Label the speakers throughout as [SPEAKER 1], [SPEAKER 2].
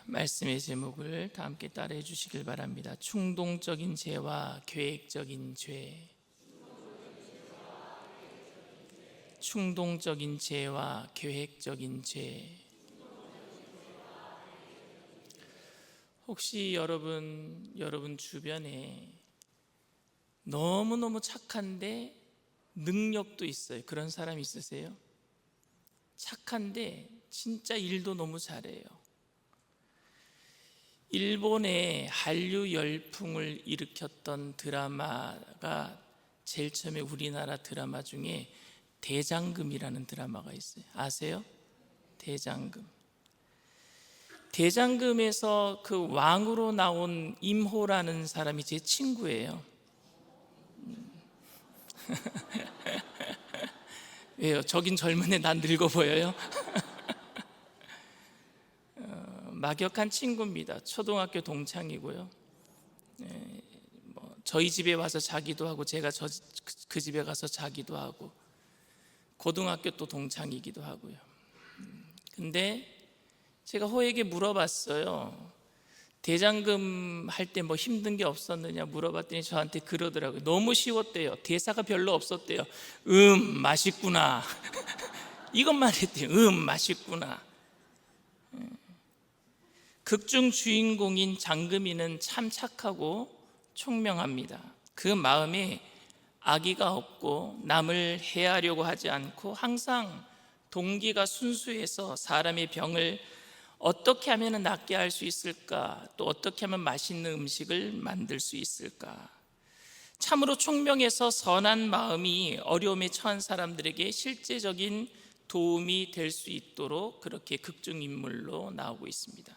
[SPEAKER 1] 말씀의 제목을 다 함께 따라해 주시길 바랍니다. 충동적인 죄와 계획적인 죄. 충동적인 죄와 계획적인 죄. 혹시 여러분 주변에 너무너무 착한데 능력도 있어요. 그런 사람 있으세요? 착한데 진짜 일도 너무 잘해요. 일본의 한류 열풍을 일으켰던 드라마가 제일 처음에 우리나라 드라마 중에 대장금이라는 드라마가 있어요. 아세요? 대장금. 대장금에서 그 왕으로 나온 임호라는 사람이 제 친구예요. 왜요? 저긴 젊은데 난 늙어 보여요? 막역한 친구입니다. 초등학교 동창이고요. 저희 집에 와서 자기도 하고 제가 그 집에 가서 자기도 하고 고등학교 또 동창이기도 하고요. 근데 제가 호에게 물어봤어요. 대장금 할 때 뭐 힘든 게 없었느냐 물어봤더니 저한테 그러더라고요. 너무 쉬웠대요. 대사가 별로 없었대요. 맛있구나. 이것만 했대요. 맛있구나. 극중 주인공인 장금이는 참 착하고 총명합니다. 그 마음에 악의가 없고 남을 해하려고 하지 않고 항상 동기가 순수해서 사람의 병을 어떻게 하면 낫게 할 수 있을까, 또 어떻게 하면 맛있는 음식을 만들 수 있을까. 참으로 총명해서 선한 마음이 어려움에 처한 사람들에게 실제적인 도움이 될 수 있도록 그렇게 극중인물로 나오고 있습니다.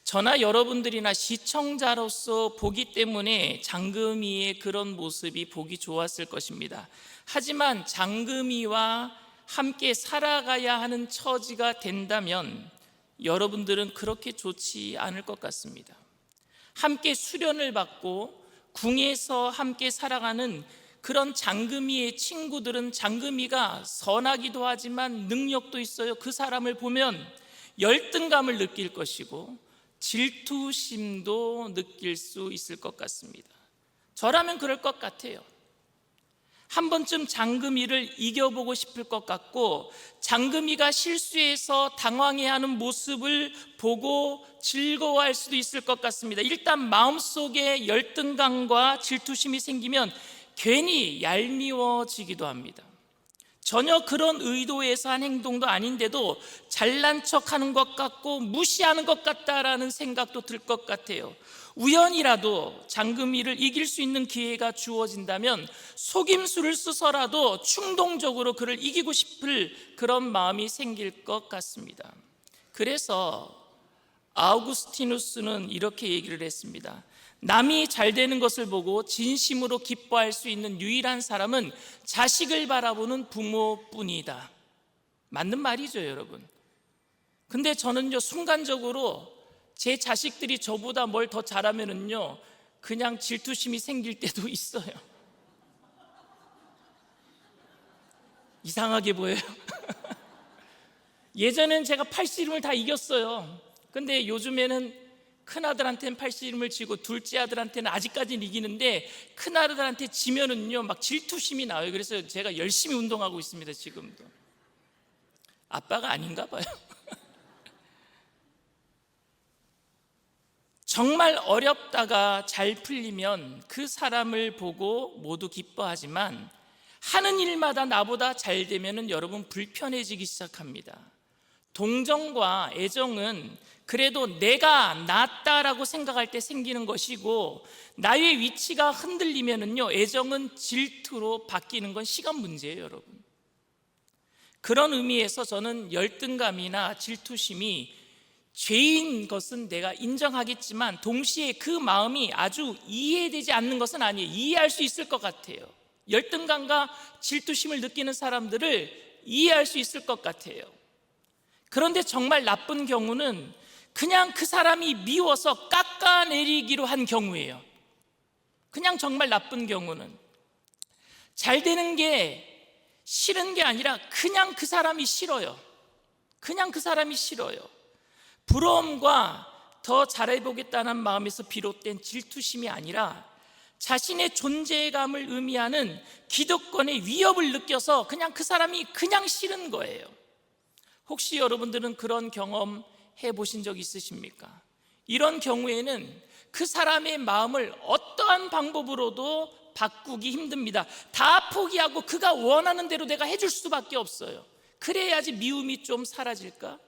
[SPEAKER 1] 저나 여러분들이나 시청자로서 보기 때문에 장금이의 그런 모습이 보기 좋았을 것입니다. 하지만 장금이와 함께 살아가야 하는 처지가 된다면 여러분들은 그렇게 좋지 않을 것 같습니다. 함께 수련을 받고 궁에서 함께 살아가는 그런 장금이의 친구들은 장금이가 선하기도 하지만 능력도 있어요. 그 사람을 보면 열등감을 느낄 것이고 질투심도 느낄 수 있을 것 같습니다. 저라면 그럴 것 같아요. 한 번쯤 장금이를 이겨보고 싶을 것 같고 장금이가 실수해서 당황해하는 모습을 보고 즐거워할 수도 있을 것 같습니다. 일단 마음속에 열등감과 질투심이 생기면 괜히 얄미워지기도 합니다. 전혀 그런 의도에서 한 행동도 아닌데도 잘난 척하는 것 같고 무시하는 것 같다라는 생각도 들 것 같아요. 우연이라도 장금이를 이길 수 있는 기회가 주어진다면 속임수를 써서라도 충동적으로 그를 이기고 싶을 그런 마음이 생길 것 같습니다. 그래서 아우구스티누스는 이렇게 얘기를 했습니다. 남이 잘 되는 것을 보고 진심으로 기뻐할 수 있는 유일한 사람은 자식을 바라보는 부모뿐이다. 맞는 말이죠, 여러분. 근데 저는요, 순간적으로 제 자식들이 저보다 뭘 더 잘하면은요, 그냥 질투심이 생길 때도 있어요. 이상하게 보여요. 예전엔 제가 팔씨름을 다 이겼어요. 근데 요즘에는 큰아들한테는 팔씨름을 지고 둘째 아들한테는 아직까지는 이기는데 큰아들한테 지면은요 막 질투심이 나와요. 그래서 제가 열심히 운동하고 있습니다. 지금도. 아빠가 아닌가 봐요. 정말 어렵다가 잘 풀리면 그 사람을 보고 모두 기뻐하지만 하는 일마다 나보다 잘 되면은 여러분 불편해지기 시작합니다. 동정과 애정은 그래도 내가 낫다라고 생각할 때 생기는 것이고 나의 위치가 흔들리면은요 애정은 질투로 바뀌는 건 시간 문제예요, 여러분. 그런 의미에서 저는 열등감이나 질투심이 죄인 것은 내가 인정하겠지만 동시에 그 마음이 아주 이해되지 않는 것은 아니에요. 이해할 수 있을 것 같아요. 열등감과 질투심을 느끼는 사람들을 이해할 수 있을 것 같아요. 그런데 정말 나쁜 경우는 그냥 그 사람이 미워서 깎아내리기로 한 경우예요. 그냥 정말 나쁜 경우는 잘 되는 게 싫은 게 아니라 그냥 그 사람이 싫어요. 그냥 그 사람이 싫어요. 부러움과 더 잘해보겠다는 마음에서 비롯된 질투심이 아니라 자신의 존재감을 의미하는 기득권의 위협을 느껴서 그냥 그 사람이 그냥 싫은 거예요. 혹시 여러분들은 그런 경험 해보신 적 있으십니까? 이런 경우에는 그 사람의 마음을 어떠한 방법으로도 바꾸기 힘듭니다. 다 포기하고 그가 원하는 대로 내가 해줄 수밖에 없어요. 그래야지 미움이 좀 사라질까?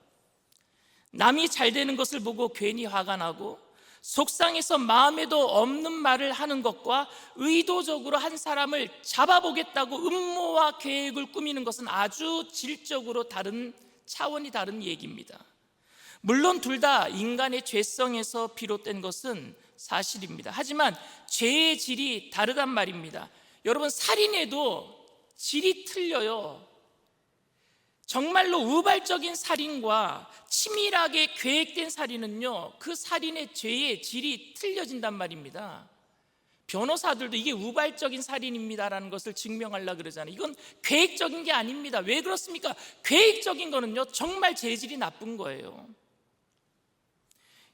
[SPEAKER 1] 남이 잘 되는 것을 보고 괜히 화가 나고 속상해서 마음에도 없는 말을 하는 것과 의도적으로 한 사람을 잡아보겠다고 음모와 계획을 꾸미는 것은 아주 질적으로 다른 차원이 다른 얘기입니다. 물론 둘 다 인간의 죄성에서 비롯된 것은 사실입니다. 하지만 죄의 질이 다르단 말입니다. 여러분, 살인해도 질이 틀려요. 정말로 우발적인 살인과 치밀하게 계획된 살인은요, 그 살인의 죄의 질이 틀려진단 말입니다. 변호사들도 이게 우발적인 살인입니다라는 것을 증명하려고 그러잖아요. 이건 계획적인 게 아닙니다. 왜 그렇습니까? 계획적인 거는요, 정말 재질이 나쁜 거예요.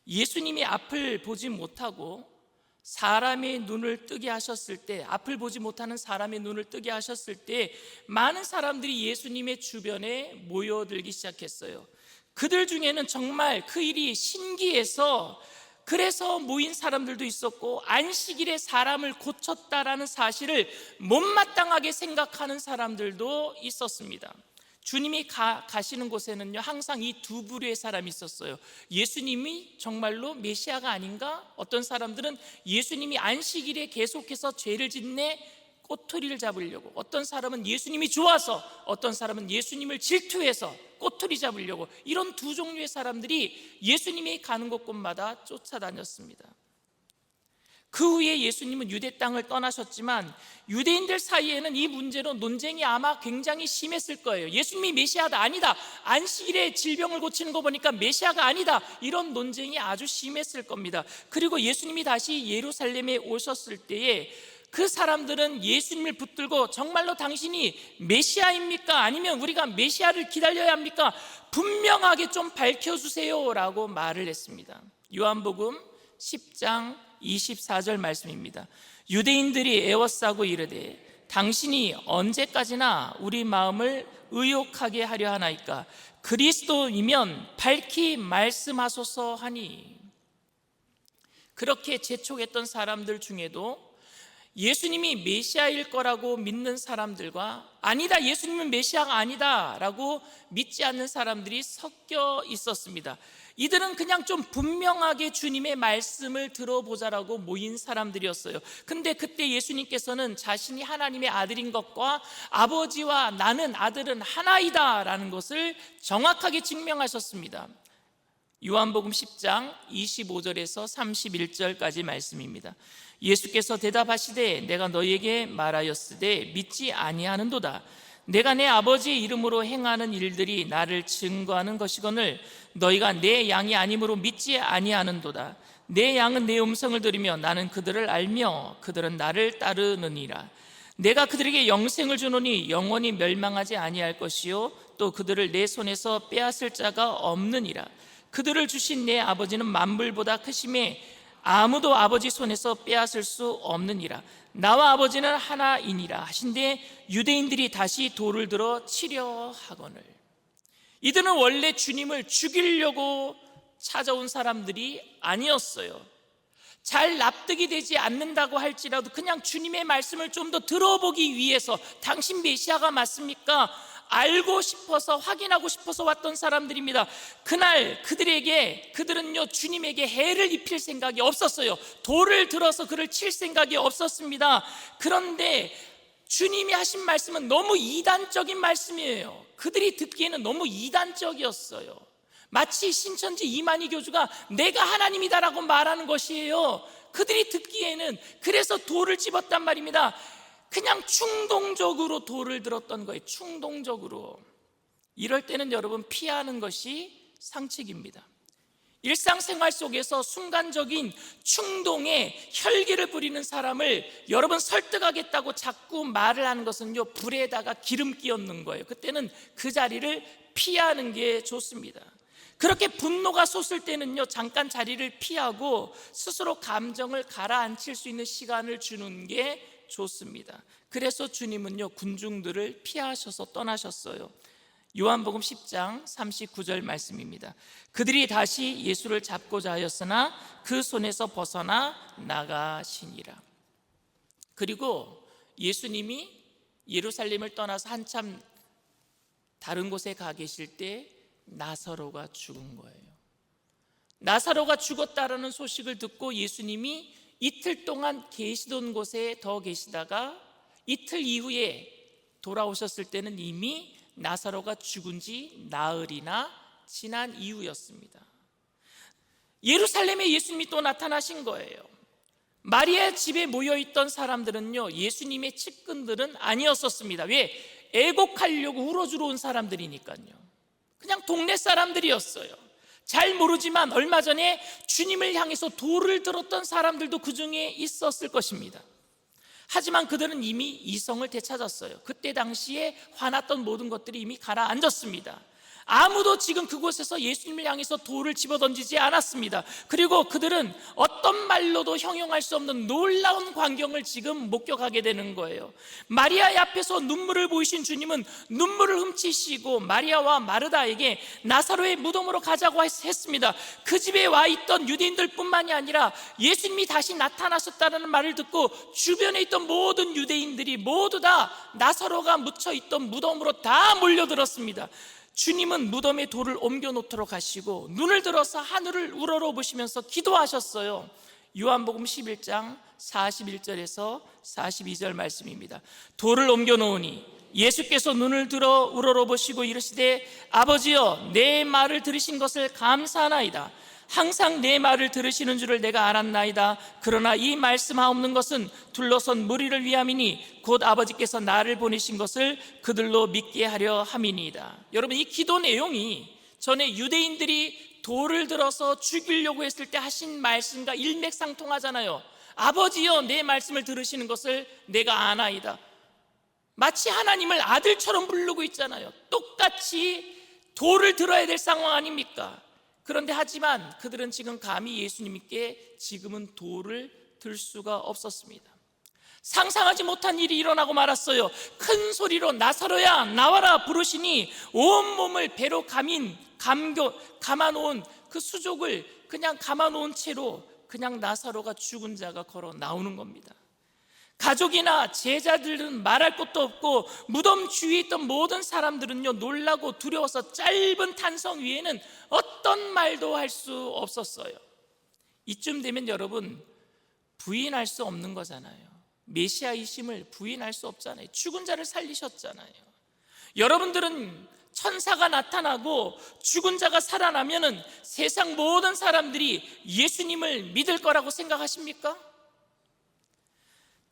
[SPEAKER 1] 예수님이 앞을 보지 못하고 사람의 눈을 뜨게 하셨을 때, 앞을 보지 못하는 사람의 눈을 뜨게 하셨을 때 많은 사람들이 예수님의 주변에 모여들기 시작했어요. 그들 중에는 정말 그 일이 신기해서 그래서 모인 사람들도 있었고, 안식일에 사람을 고쳤다라는 사실을 못마땅하게 생각하는 사람들도 있었습니다. 주님이 가시는 곳에는요, 항상 이 두 부류의 사람이 있었어요. 예수님이 정말로 메시아가 아닌가? 어떤 사람들은 예수님이 안식일에 계속해서 죄를 짓네 꼬투리를 잡으려고, 어떤 사람은 예수님이 좋아서, 어떤 사람은 예수님을 질투해서 꼬투리 잡으려고, 이런 두 종류의 사람들이 예수님이 가는 곳곳마다 쫓아다녔습니다. 그 후에 예수님은 유대 땅을 떠나셨지만 유대인들 사이에는 이 문제로 논쟁이 아마 굉장히 심했을 거예요. 예수님이 메시아다, 아니다, 안식일에 질병을 고치는 거 보니까 메시아가 아니다, 이런 논쟁이 아주 심했을 겁니다. 그리고 예수님이 다시 예루살렘에 오셨을 때에 그 사람들은 예수님을 붙들고 정말로 당신이 메시아입니까? 아니면 우리가 메시아를 기다려야 합니까? 분명하게 좀 밝혀주세요 라고 말을 했습니다. 요한복음 10장 24절 말씀입니다. 유대인들이 애워싸고 이르되 당신이 언제까지나 우리 마음을 의욕하게 하려 하나이까? 그리스도이면 밝히 말씀하소서 하니. 그렇게 재촉했던 사람들 중에도 예수님이 메시아일 거라고 믿는 사람들과 아니다, 예수님은 메시아가 아니다 라고 믿지 않는 사람들이 섞여 있었습니다. 이들은 그냥 좀 분명하게 주님의 말씀을 들어보자라고 모인 사람들이었어요. 근데 그때 예수님께서는 자신이 하나님의 아들인 것과 아버지와 나는, 아들은 하나이다 라는 것을 정확하게 증명하셨습니다. 요한복음 10장 25절에서 31절까지 말씀입니다. 예수께서 대답하시되 내가 너희에게 말하였으되 믿지 아니하는도다. 내가 내 아버지의 이름으로 행하는 일들이 나를 증거하는 것이거늘 너희가 내 양이 아니므로 믿지 아니하는도다. 내 양은 내 음성을 들으며 나는 그들을 알며 그들은 나를 따르느니라. 내가 그들에게 영생을 주노니 영원히 멸망하지 아니할 것이요 또 그들을 내 손에서 빼앗을 자가 없느니라. 그들을 주신 내 아버지는 만물보다 크심에 아무도 아버지 손에서 빼앗을 수 없느니라. 나와 아버지는 하나이니라 하신데 유대인들이 다시 돌을 들어 치려 하거늘. 이들은 원래 주님을 죽이려고 찾아온 사람들이 아니었어요. 잘 납득이 되지 않는다고 할지라도 그냥 주님의 말씀을 좀 더 들어보기 위해서, 당신 메시아가 맞습니까? 알고 싶어서, 확인하고 싶어서 왔던 사람들입니다. 그날 그들은요 주님에게 해를 입힐 생각이 없었어요. 돌을 들어서 그를 칠 생각이 없었습니다. 그런데 주님이 하신 말씀은 너무 이단적인 말씀이에요. 그들이 듣기에는 너무 이단적이었어요. 마치 신천지 이만희 교주가 내가 하나님이다라고 말하는 것이에요. 그들이 듣기에는. 그래서 돌을 집었단 말입니다. 그냥 충동적으로 돌을 들었던 거예요. 충동적으로. 이럴 때는 여러분 피하는 것이 상책입니다. 일상생활 속에서 순간적인 충동에 혈기를 부리는 사람을 여러분 설득하겠다고 자꾸 말을 하는 것은요 불에다가 기름 끼얹는 거예요. 그때는 그 자리를 피하는 게 좋습니다. 그렇게 분노가 솟을 때는요, 잠깐 자리를 피하고 스스로 감정을 가라앉힐 수 있는 시간을 주는 게 좋습니다. 그래서 주님은요, 군중들을 피하셔서 떠나셨어요. 요한복음 10장 39절 말씀입니다. 그들이 다시 예수를 잡고자 하였으나 그 손에서 벗어나 나가시니라. 그리고 예수님이 예루살렘을 떠나서 한참 다른 곳에 가 계실 때 나사로가 죽은 거예요. 나사로가 죽었다라는 소식을 듣고 예수님이 이틀 동안 계시던 곳에 더 계시다가 이틀 이후에 돌아오셨을 때는 이미 나사로가 죽은 지 나흘이나 지난 이후였습니다. 예루살렘에 예수님이 또 나타나신 거예요. 마리아 집에 모여있던 사람들은요, 예수님의 측근들은 아니었었습니다. 왜? 애곡하려고 울어주러 온 사람들이니까요. 그냥 동네 사람들이었어요. 잘 모르지만 얼마 전에 주님을 향해서 돌을 들었던 사람들도 그 중에 있었을 것입니다. 하지만 그들은 이미 이성을 되찾았어요. 그때 당시에 화났던 모든 것들이 이미 가라앉았습니다. 아무도 지금 그곳에서 예수님을 향해서 돌을 집어던지지 않았습니다. 그리고 그들은 어떤 말로도 형용할 수 없는 놀라운 광경을 지금 목격하게 되는 거예요. 마리아의 앞에서 눈물을 보이신 주님은 눈물을 훔치시고 마리아와 마르다에게 나사로의 무덤으로 가자고 했습니다. 그 집에 와 있던 유대인들 뿐만이 아니라 예수님이 다시 나타나셨다는 말을 듣고 주변에 있던 모든 유대인들이 모두 다 나사로가 묻혀 있던 무덤으로 다 몰려들었습니다. 주님은 무덤에 돌을 옮겨 놓도록 하시고 눈을 들어서 하늘을 우러러보시면서 기도하셨어요. 요한복음 11장 41절에서 42절 말씀입니다. 돌을 옮겨 놓으니 예수께서 눈을 들어 우러러보시고 이르시되 아버지여, 내 말을 들으신 것을 감사하나이다. 항상 내 말을 들으시는 줄을 내가 알았나이다. 그러나 이 말씀하옵는 것은 둘러선 무리를 위함이니 곧 아버지께서 나를 보내신 것을 그들로 믿게 하려 함이니이다. 여러분, 이 기도 내용이 전에 유대인들이 돌을 들어서 죽이려고 했을 때 하신 말씀과 일맥상통하잖아요. 아버지여, 내 말씀을 들으시는 것을 내가 아나이다. 마치 하나님을 아들처럼 부르고 있잖아요. 똑같이 돌을 들어야 될 상황 아닙니까? 그런데 하지만 그들은 지금 감히 예수님께 지금은 돌을 들 수가 없었습니다. 상상하지 못한 일이 일어나고 말았어요. 큰 소리로 나사로야 나와라 부르시니 온몸을 배로 감아놓은 그 수족을 그냥 감아놓은 채로 그냥 나사로가 죽은 자가 걸어 나오는 겁니다. 가족이나 제자들은 말할 것도 없고 무덤 주위에 있던 모든 사람들은요, 놀라고 두려워서 짧은 탄성 위에는 어떤 말도 할 수 없었어요. 이쯤 되면 여러분, 부인할 수 없는 거잖아요. 메시아이심을 부인할 수 없잖아요. 죽은 자를 살리셨잖아요. 여러분들은 천사가 나타나고 죽은 자가 살아나면은 세상 모든 사람들이 예수님을 믿을 거라고 생각하십니까?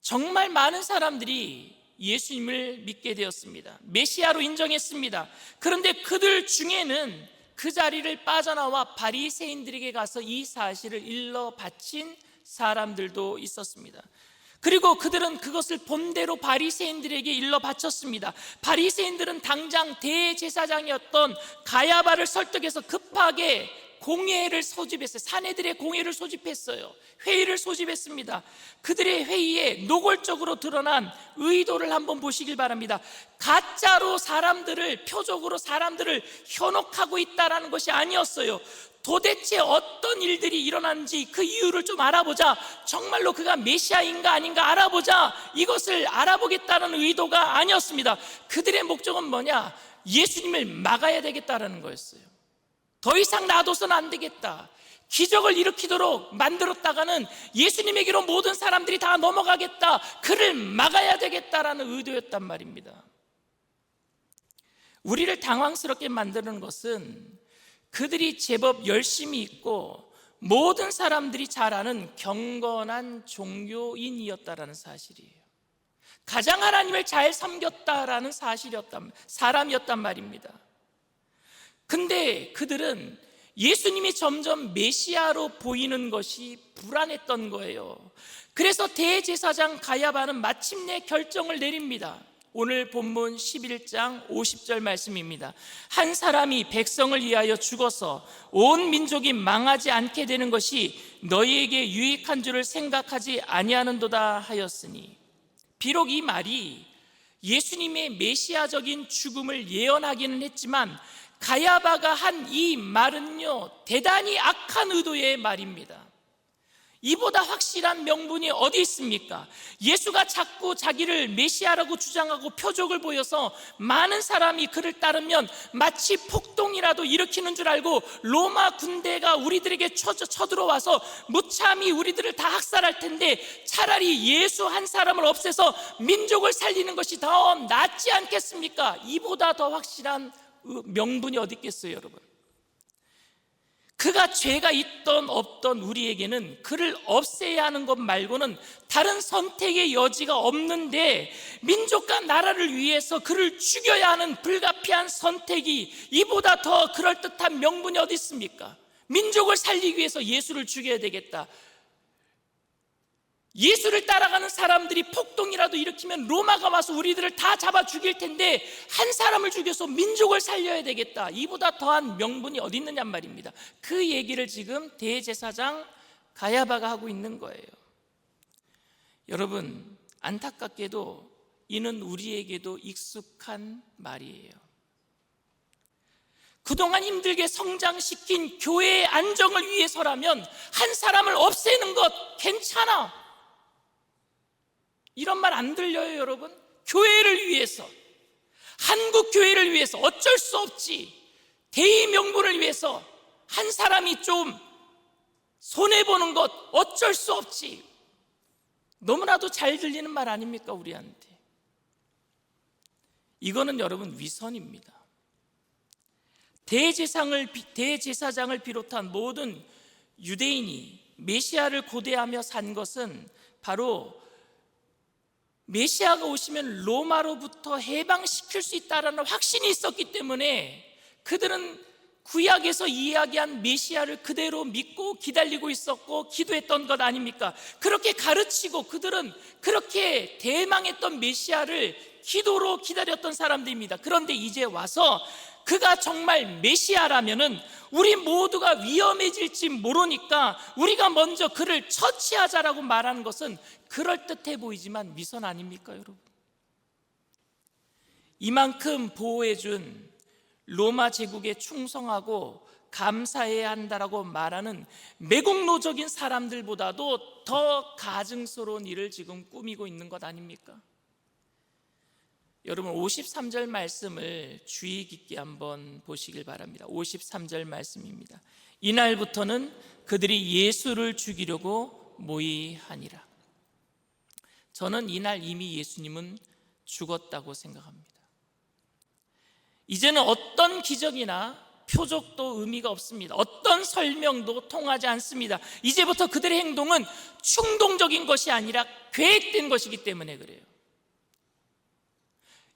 [SPEAKER 1] 정말 많은 사람들이 예수님을 믿게 되었습니다. 메시아로 인정했습니다. 그런데 그들 중에는 그 자리를 빠져나와 바리새인들에게 가서 이 사실을 일러 바친 사람들도 있었습니다. 그리고 그들은 그것을 본대로 바리새인들에게 일러 바쳤습니다. 바리새인들은 당장 대제사장이었던 가야바를 설득해서 급하게 공회를 소집했어요. 사내들의 공회를 소집했어요. 회의를 소집했습니다. 그들의 회의에 노골적으로 드러난 의도를 한번 보시길 바랍니다. 가짜로 표적으로 사람들을 현혹하고 있다라는 것이 아니었어요. 도대체 어떤 일들이 일어났는지 그 이유를 좀 알아보자. 정말로 그가 메시아인가 아닌가 알아보자. 이것을 알아보겠다는 의도가 아니었습니다. 그들의 목적은 뭐냐? 예수님을 막아야 되겠다라는 거였어요. 더 이상 놔둬서는 안 되겠다. 기적을 일으키도록 만들었다가는 예수님에게로 모든 사람들이 다 넘어가겠다. 그를 막아야 되겠다라는 의도였단 말입니다. 우리를 당황스럽게 만드는 것은 그들이 제법 열심히 있고 모든 사람들이 잘 아는 경건한 종교인이었다라는 사실이에요. 가장 하나님을 잘 섬겼다라는 사람이었단 말입니다. 근데 그들은 예수님이 점점 메시아로 보이는 것이 불안했던 거예요. 그래서 대제사장 가야바는 마침내 결정을 내립니다. 오늘 본문 11장 50절 말씀입니다. 한 사람이 백성을 위하여 죽어서 온 민족이 망하지 않게 되는 것이 너희에게 유익한 줄을 생각하지 아니하는도다 하였으니, 비록 이 말이 예수님의 메시아적인 죽음을 예언하기는 했지만 가야바가 한 이 말은요, 대단히 악한 의도의 말입니다. 이보다 확실한 명분이 어디 있습니까? 예수가 자꾸 자기를 메시아라고 주장하고 표적을 보여서 많은 사람이 그를 따르면 마치 폭동이라도 일으키는 줄 알고 로마 군대가 우리들에게 쳐들어와서 무참히 우리들을 다 학살할 텐데, 차라리 예수 한 사람을 없애서 민족을 살리는 것이 더 낫지 않겠습니까? 이보다 더 확실한 명분이 어디 있겠어요, 여러분? 그가 죄가 있던 없던 우리에게는 그를 없애야 하는 것 말고는 다른 선택의 여지가 없는데, 민족과 나라를 위해서 그를 죽여야 하는 불가피한 선택이 이보다 더 그럴듯한 명분이 어디 있습니까? 민족을 살리기 위해서 예수를 죽여야 되겠다. 예수를 따라가는 사람들이 폭동이라도 일으키면 로마가 와서 우리들을 다 잡아 죽일 텐데 한 사람을 죽여서 민족을 살려야 되겠다. 이보다 더한 명분이 어디 있느냐 말입니다. 그 얘기를 지금 대제사장 가야바가 하고 있는 거예요. 여러분, 안타깝게도 이는 우리에게도 익숙한 말이에요. 그동안 힘들게 성장시킨 교회의 안정을 위해서라면 한 사람을 없애는 것 괜찮아, 이런 말 안 들려요, 여러분? 교회를 위해서, 한국 교회를 위해서 어쩔 수 없지, 대의 명분을 위해서 한 사람이 좀 손해보는 것 어쩔 수 없지, 너무나도 잘 들리는 말 아닙니까, 우리한테? 이거는 여러분 위선입니다. 대제사장을 비롯한 모든 유대인이 메시아를 고대하며 산 것은 바로 메시아가 오시면 로마로부터 해방시킬 수 있다는 확신이 있었기 때문에 그들은 구약에서 이야기한 메시아를 그대로 믿고 기다리고 있었고 기도했던 것 아닙니까? 그렇게 가르치고 그들은 그렇게 대망했던 메시아를 기도로 기다렸던 사람들입니다. 그런데 이제 와서 그가 정말 메시아라면은 우리 모두가 위험해질지 모르니까 우리가 먼저 그를 처치하자라고 말하는 것은 그럴듯해 보이지만 위선 아닙니까, 여러분? 이만큼 보호해준 로마 제국에 충성하고 감사해야 한다라고 말하는 매국노적인 사람들보다도 더 가증스러운 일을 지금 꾸미고 있는 것 아닙니까? 여러분, 53절 말씀을 주의 깊게 한번 보시길 바랍니다. 53절 말씀입니다. 이날부터는 그들이 예수를 죽이려고 모의하니라. 저는 이날 이미 예수님은 죽었다고 생각합니다. 이제는 어떤 기적이나 표적도 의미가 없습니다. 어떤 설명도 통하지 않습니다. 이제부터 그들의 행동은 충동적인 것이 아니라 계획된 것이기 때문에 그래요.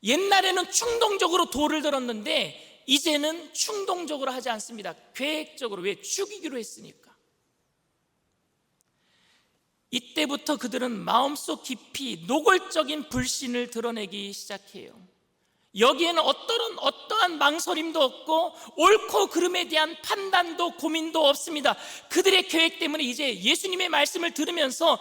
[SPEAKER 1] 옛날에는 충동적으로 돌을 들었는데 이제는 충동적으로 하지 않습니다. 계획적으로. 왜? 죽이기로 했으니까. 이때부터 그들은 마음속 깊이 노골적인 불신을 드러내기 시작해요. 여기에는 어떠한 망설임도 없고 옳고 그름에 대한 판단도 고민도 없습니다. 그들의 계획 때문에 이제 예수님의 말씀을 들으면서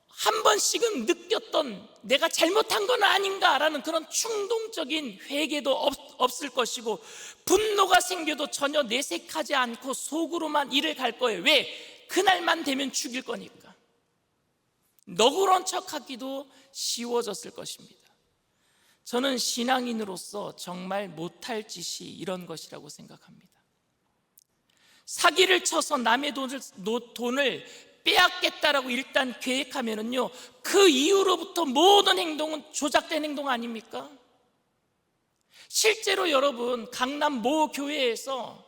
[SPEAKER 1] 한 번씩은 느꼈던 내가 잘못한 건 아닌가라는 그런 충동적인 회개도 없을 것이고, 분노가 생겨도 전혀 내색하지 않고 속으로만 일을 갈 거예요. 왜? 그날만 되면 죽일 거니까. 너그러운 척하기도 쉬워졌을 것입니다. 저는 신앙인으로서 정말 못할 짓이 이런 것이라고 생각합니다. 사기를 쳐서 남의 돈을 빼앗겠다라고 일단 계획하면은요, 그 이후로부터 모든 행동은 조작된 행동 아닙니까? 실제로 여러분, 강남 모 교회에서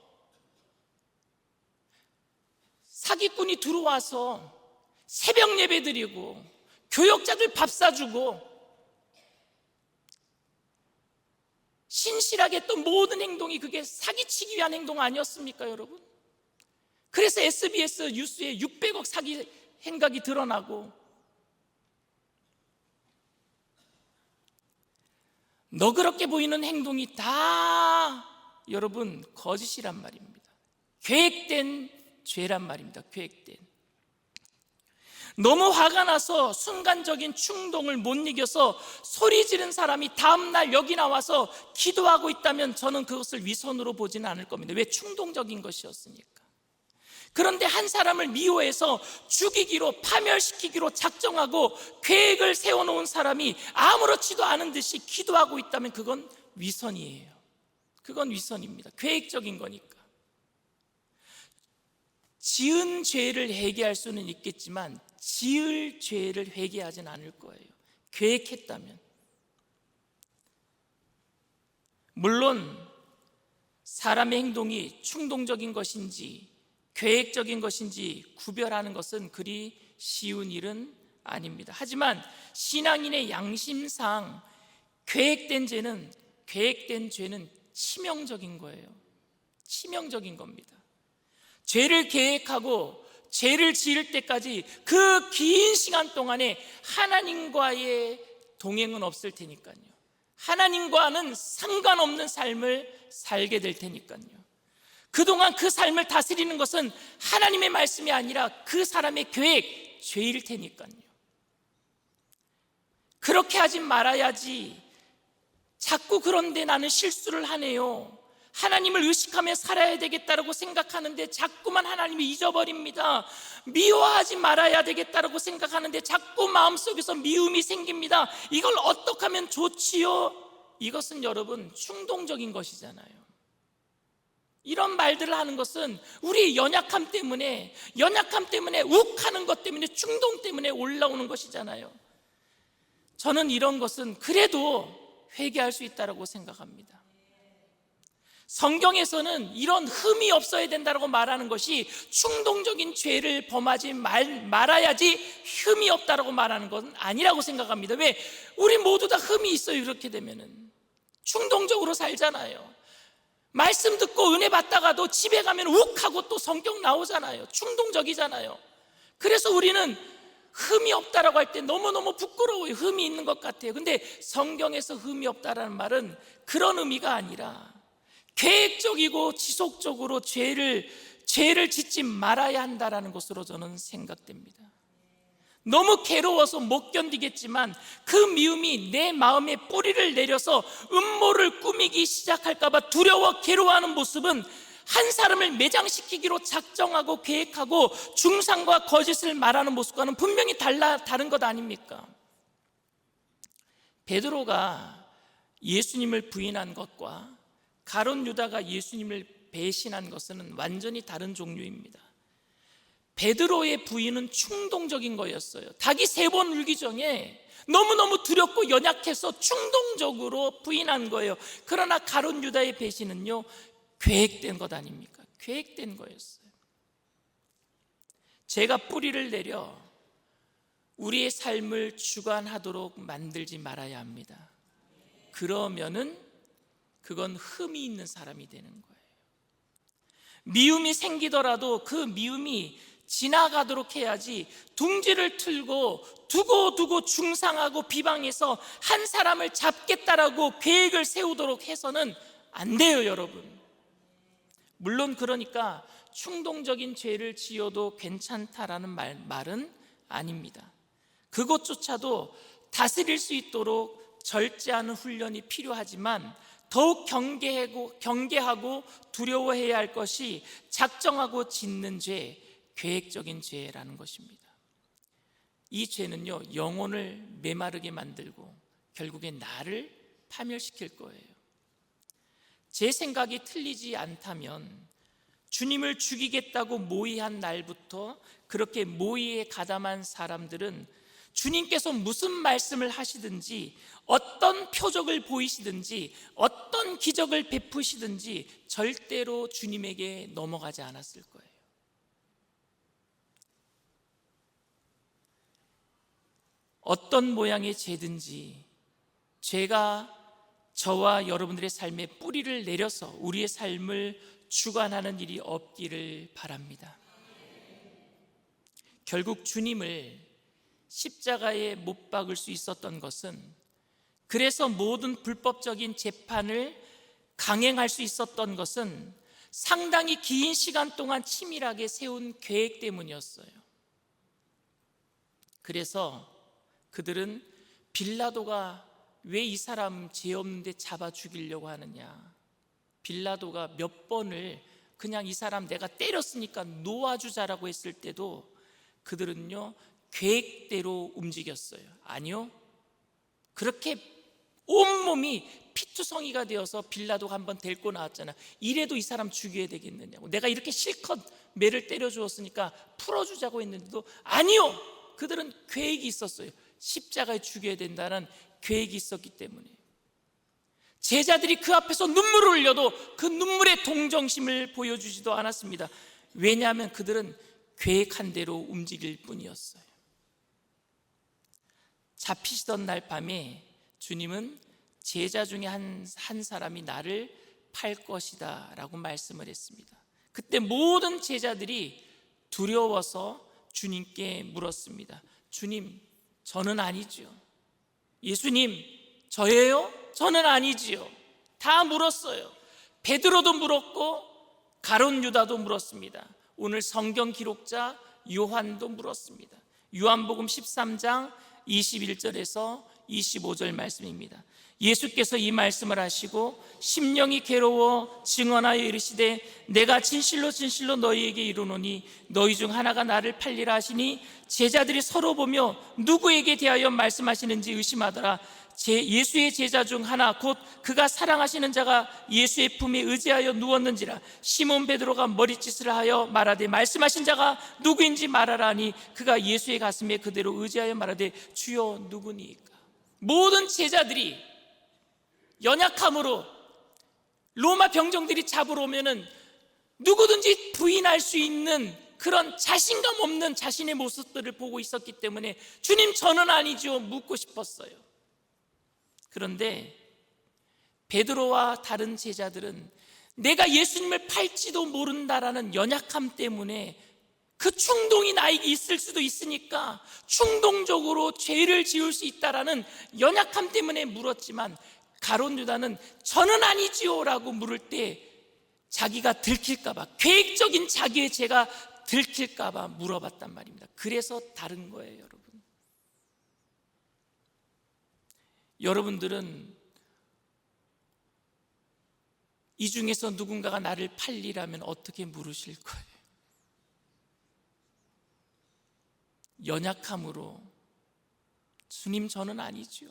[SPEAKER 1] 사기꾼이 들어와서 새벽 예배 드리고 교역자들 밥 사주고 신실하게 했던 모든 행동이 그게 사기치기 위한 행동 아니었습니까, 여러분? 그래서 SBS 뉴스에 600억 사기 행각이 드러나고, 너그럽게 보이는 행동이 다 여러분 거짓이란 말입니다. 계획된 죄란 말입니다. 계획된. 너무 화가 나서 순간적인 충동을 못 이겨서 소리 지른 사람이 다음날 여기 나와서 기도하고 있다면 저는 그것을 위선으로 보지는 않을 겁니다. 왜? 충동적인 것이었으니까. 그런데 한 사람을 미워해서 죽이기로, 파멸시키기로 작정하고 계획을 세워놓은 사람이 아무렇지도 않은 듯이 기도하고 있다면 그건 위선이에요. 그건 위선입니다. 계획적인 거니까. 지은 죄를 회개할 수는 있겠지만 지을 죄를 회개하진 않을 거예요. 계획했다면. 물론 사람의 행동이 충동적인 것인지 계획적인 것인지 구별하는 것은 그리 쉬운 일은 아닙니다. 하지만 신앙인의 양심상 계획된 죄는 치명적인 거예요. 치명적인 겁니다. 죄를 계획하고 죄를 지을 때까지 그 긴 시간 동안에 하나님과의 동행은 없을 테니까요. 하나님과는 상관없는 삶을 살게 될 테니까요. 그동안 그 삶을 다스리는 것은 하나님의 말씀이 아니라 그 사람의 계획, 죄일 테니까요. 그렇게 하지 말아야지. 자꾸 그런데 나는 실수를 하네요. 하나님을 의식하며 살아야 되겠다라고 생각하는데 자꾸만 하나님이 잊어버립니다. 미워하지 말아야 되겠다라고 생각하는데 자꾸 마음속에서 미움이 생깁니다. 이걸 어떻게 하면 좋지요? 이것은 여러분 충동적인 것이잖아요. 이런 말들을 하는 것은 우리 연약함 때문에 욱하는 것 때문에, 충동 때문에 올라오는 것이잖아요. 저는 이런 것은 그래도 회개할 수 있다고 생각합니다. 성경에서는 이런 흠이 없어야 된다고 말하는 것이 충동적인 죄를 범하지 말아야지 흠이 없다고 말하는 건 아니라고 생각합니다. 왜? 우리 모두 다 흠이 있어요. 이렇게 되면은 충동적으로 살잖아요. 말씀 듣고 은혜 받다가도 집에 가면 욱하고 또 성경 나오잖아요. 충동적이잖아요. 그래서 우리는 흠이 없다라고 할 때 너무너무 부끄러워요. 흠이 있는 것 같아요. 근데 성경에서 흠이 없다라는 말은 그런 의미가 아니라 계획적이고 지속적으로 죄를 짓지 말아야 한다라는 것으로 저는 생각됩니다. 너무 괴로워서 못 견디겠지만 그 미움이 내 마음에 뿌리를 내려서 음모를 꾸미기 시작할까봐 두려워 괴로워하는 모습은 한 사람을 매장시키기로 작정하고 계획하고 중상과 거짓을 말하는 모습과는 분명히 다른 것 아닙니까? 베드로가 예수님을 부인한 것과 가룟 유다가 예수님을 배신한 것은 완전히 다른 종류입니다. 베드로의 부인은 충동적인 거였어요. 닭이 3번 울기 전에 너무너무 두렵고 연약해서 충동적으로 부인한 거예요. 그러나 가룟 유다의 배신은요, 계획된 것 아닙니까? 계획된 거였어요. 제가 뿌리를 내려 우리의 삶을 주관하도록 만들지 말아야 합니다. 그러면은 그건 흠이 있는 사람이 되는 거예요. 미움이 생기더라도 그 미움이 지나가도록 해야지 둥지를 틀고 두고 중상하고 비방해서 한 사람을 잡겠다라고 계획을 세우도록 해서는 안 돼요, 여러분. 물론 그러니까 충동적인 죄를 지어도 괜찮다라는 말은 아닙니다. 그것조차도 다스릴 수 있도록 절제하는 훈련이 필요하지만 더욱 경계하고 두려워해야 할 것이 작정하고 짓는 죄, 계획적인 죄라는 것입니다. 이 죄는요, 영혼을 메마르게 만들고 결국에 나를 파멸시킬 거예요. 제 생각이 틀리지 않다면 주님을 죽이겠다고 모의한 날부터 그렇게 모의에 가담한 사람들은 주님께서 무슨 말씀을 하시든지 어떤 표적을 보이시든지 어떤 기적을 베푸시든지 절대로 주님에게 넘어가지 않았을 거예요. 어떤 모양의 죄든지 죄가 저와 여러분들의 삶에 뿌리를 내려서 우리의 삶을 주관하는 일이 없기를 바랍니다. 결국 주님을 십자가에 못 박을 수 있었던 것은 그래서 모든 불법적인 재판을 강행할 수 있었던 것은 상당히 긴 시간 동안 치밀하게 세운 계획 때문이었어요. 그래서 그들은 빌라도가 왜 이 사람 죄 없는데 잡아 죽이려고 하느냐, 빌라도가 몇 번을 그냥 이 사람 내가 때렸으니까 놓아주자라고 했을 때도 그들은요 계획대로 움직였어요. 아니요, 그렇게 온몸이 피투성이가 되어서 빌라도가 한번 데리고 나왔잖아. 이래도 이 사람 죽여야 되겠느냐고, 내가 이렇게 실컷 매를 때려 주었으니까 풀어주자고 했는데도 아니요, 그들은 계획이 있었어요. 십자가에 죽여야 된다는 계획이 있었기 때문에 제자들이 그 앞에서 눈물을 흘려도 그 눈물의 동정심을 보여주지도 않았습니다. 왜냐하면 그들은 계획한 대로 움직일 뿐이었어요. 잡히시던 날 밤에 주님은 제자 중에 한 사람이 나를 팔 것이다 라고 말씀을 했습니다. 그때 모든 제자들이 두려워서 주님께 물었습니다. 주님, 저는 아니지요. 예수님, 저예요? 저는 아니지요. 다 물었어요. 베드로도 물었고 가룟 유다도 물었습니다. 오늘 성경 기록자 요한도 물었습니다. 요한복음 13장 21절에서 25절 말씀입니다. 예수께서 이 말씀을 하시고 심령이 괴로워 증언하여 이르시되 내가 진실로 진실로 너희에게 이르노니 너희 중 하나가 나를 팔리라 하시니 제자들이 서로 보며 누구에게 대하여 말씀하시는지 의심하더라. 예수의 제자 중 하나 곧 그가 사랑하시는 자가 예수의 품에 의지하여 누웠는지라. 시몬 베드로가 머리짓을 하여 말하되 말씀하신 자가 누구인지 말하라 하니 그가 예수의 가슴에 그대로 의지하여 말하되 주여 누구니까. 모든 제자들이 연약함으로 로마 병정들이 잡으러 오면은 누구든지 부인할 수 있는 그런 자신감 없는 자신의 모습들을 보고 있었기 때문에 주님, 저는 아니죠 묻고 싶었어요. 그런데 베드로와 다른 제자들은 내가 예수님을 팔지도 모른다라는 연약함 때문에 그 충동이 나에게 있을 수도 있으니까 충동적으로 죄를 지을 수 있다라는 연약함 때문에 물었지만 가룟 유다는 저는 아니지요 라고 물을 때 자기가 들킬까봐, 계획적인 자기의 죄가 들킬까봐 물어봤단 말입니다. 그래서 다른 거예요. 여러분, 여러분들은 이 중에서 누군가가 나를 팔리라면 어떻게 물으실 거예요? 연약함으로 주님, 저는 아니지요.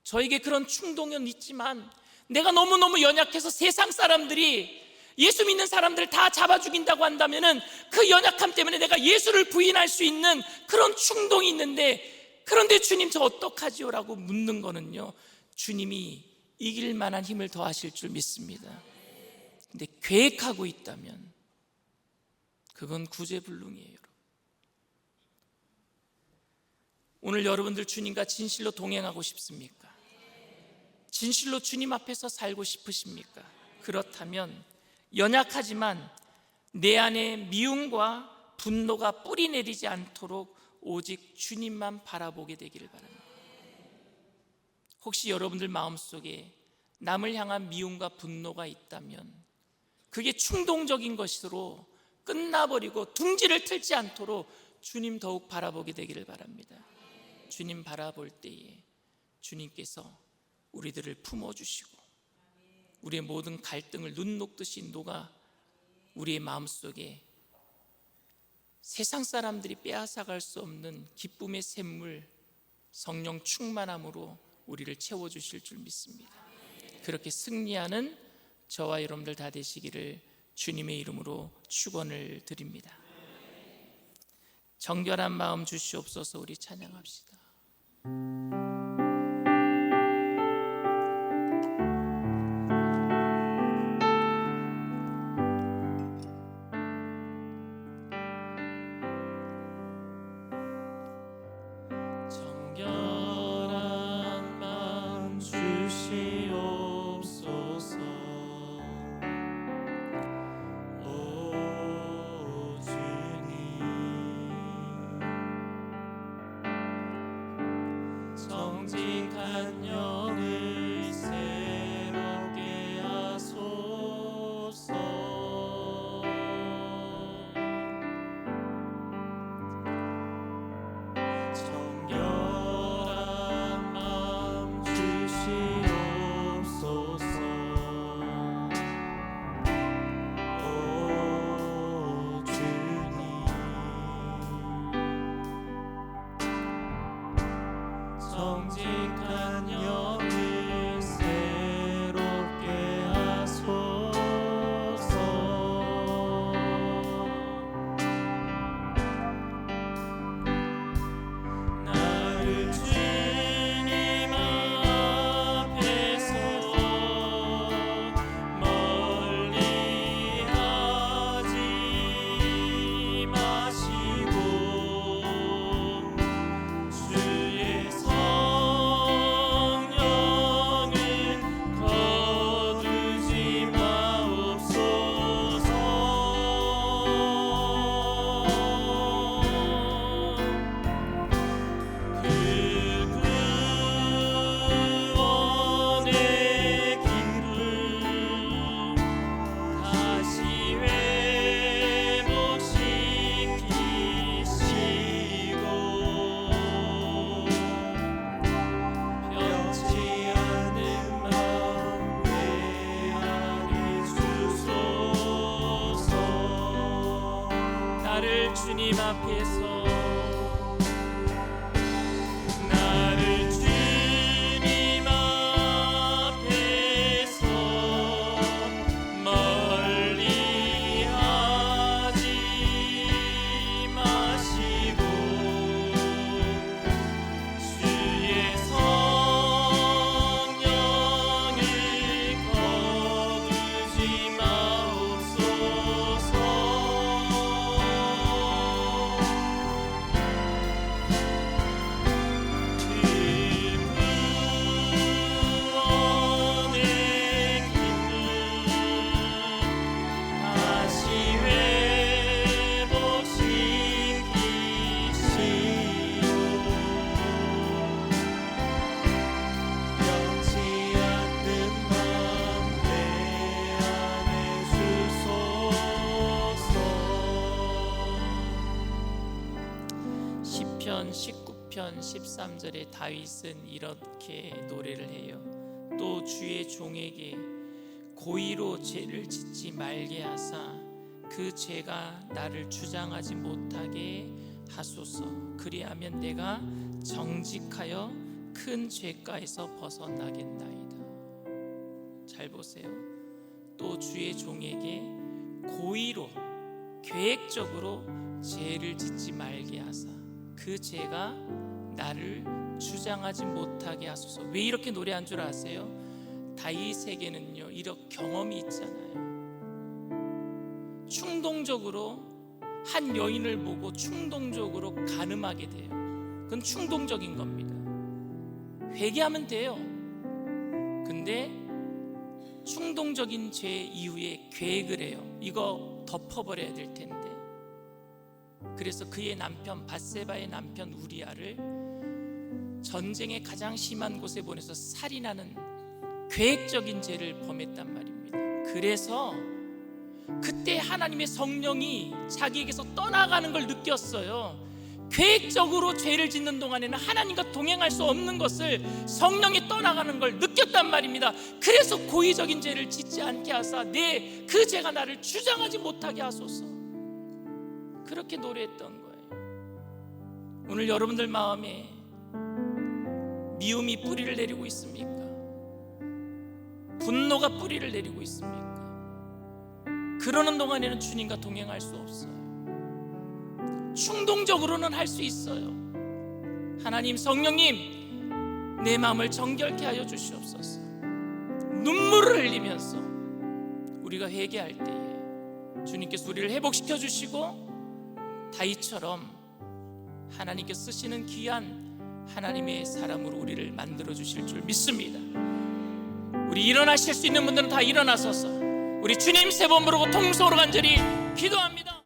[SPEAKER 1] 저에게 그런 충동은 있지만 내가 너무너무 연약해서 세상 사람들이 예수 믿는 사람들을 다 잡아 죽인다고 한다면 그 연약함 때문에 내가 예수를 부인할 수 있는 그런 충동이 있는데, 그런데 주님, 저 어떡하지요? 라고 묻는 거는요, 주님이 이길 만한 힘을 더하실 줄 믿습니다. 근데 계획하고 있다면 그건 구제불능이에요. 오늘 여러분들 주님과 진실로 동행하고 싶습니까? 진실로 주님 앞에서 살고 싶으십니까? 그렇다면 연약하지만 내 안에 미움과 분노가 뿌리 내리지 않도록 오직 주님만 바라보게 되기를 바랍니다. 혹시 여러분들 마음속에 남을 향한 미움과 분노가 있다면 그게 충동적인 것으로 끝나버리고 둥지를 틀지 않도록 주님 더욱 바라보게 되기를 바랍니다. 주님 바라볼 때에 주님께서 우리들을 품어주시고 우리의 모든 갈등을 눈 녹듯이 녹아 우리의 마음속에 세상 사람들이 빼앗아갈 수 없는 기쁨의 샘물 성령 충만함으로 우리를 채워주실 줄 믿습니다. 그렇게 승리하는 저와 여러분들 다 되시기를 주님의 이름으로 축원을 드립니다. 정결한 마음 주시옵소서. 우리 찬양합시다.
[SPEAKER 2] 정결한 마음 주시옵소서. 오 주님,
[SPEAKER 1] 주님 앞에서
[SPEAKER 2] 나를 주님 앞에서 멀리 하지 마시고 주의 성령을 거두지 마옵소서.
[SPEAKER 1] 시편 19편 13절에 다윗은 이렇게 노래를 해요. 또 주의 종에게 고의로 죄를 짓지 말게 하사 그 죄가 나를 주장하지 못하게 하소서. 그리하면 내가 정직하여 큰 죄가에서 벗어나겠나이다. 잘 보세요. 또 주의 종에게 고의로 계획적으로 죄를 짓지 말게 하사 그 죄가 나를 주장하지 못하게 하소서. 왜 이렇게 노래한 줄 아세요? 다윗에게는요 이런 경험이 있잖아요. 충동적으로 한 여인을 보고 충동적으로 간음하게 돼요. 그건 충동적인 겁니다. 회개하면 돼요. 근데 충동적인 죄 이후에 계획을 해요. 이거 덮어버려야 될 텐데. 그래서 그의 남편 밧세바의 남편 우리아를 전쟁의 가장 심한 곳에 보내서 살인하는 계획적인 죄를 범했단 말입니다. 그래서 그때 하나님의 성령이 자기에게서 떠나가는 걸 느꼈어요. 계획적으로 죄를 짓는 동안에는 하나님과 동행할 수 없는 것을 성령이 떠나가는 걸 느꼈단 말입니다. 그래서 고의적인 죄를 짓지 않게 하사 그 죄가 나를 주장하지 못하게 하소서. 그렇게 노래했던 거예요. 오늘 여러분들 마음에 미움이 뿌리를 내리고 있습니까? 분노가 뿌리를 내리고 있습니까? 그러는 동안에는 주님과 동행할 수 없어요. 충동적으로는 할 수 있어요. 하나님, 성령님, 내 마음을 정결케 하여 주시옵소서. 눈물을 흘리면서 우리가 회개할 때에 주님께서 우리를 회복시켜 주시고 다윗처럼 하나님께서 쓰시는 귀한 하나님의 사람으로 우리를 만들어 주실 줄 믿습니다. 우리 일어나실 수 있는 분들은 다 일어나서서 우리 주님 세 번 부르고 통성으로 간절히 기도합니다.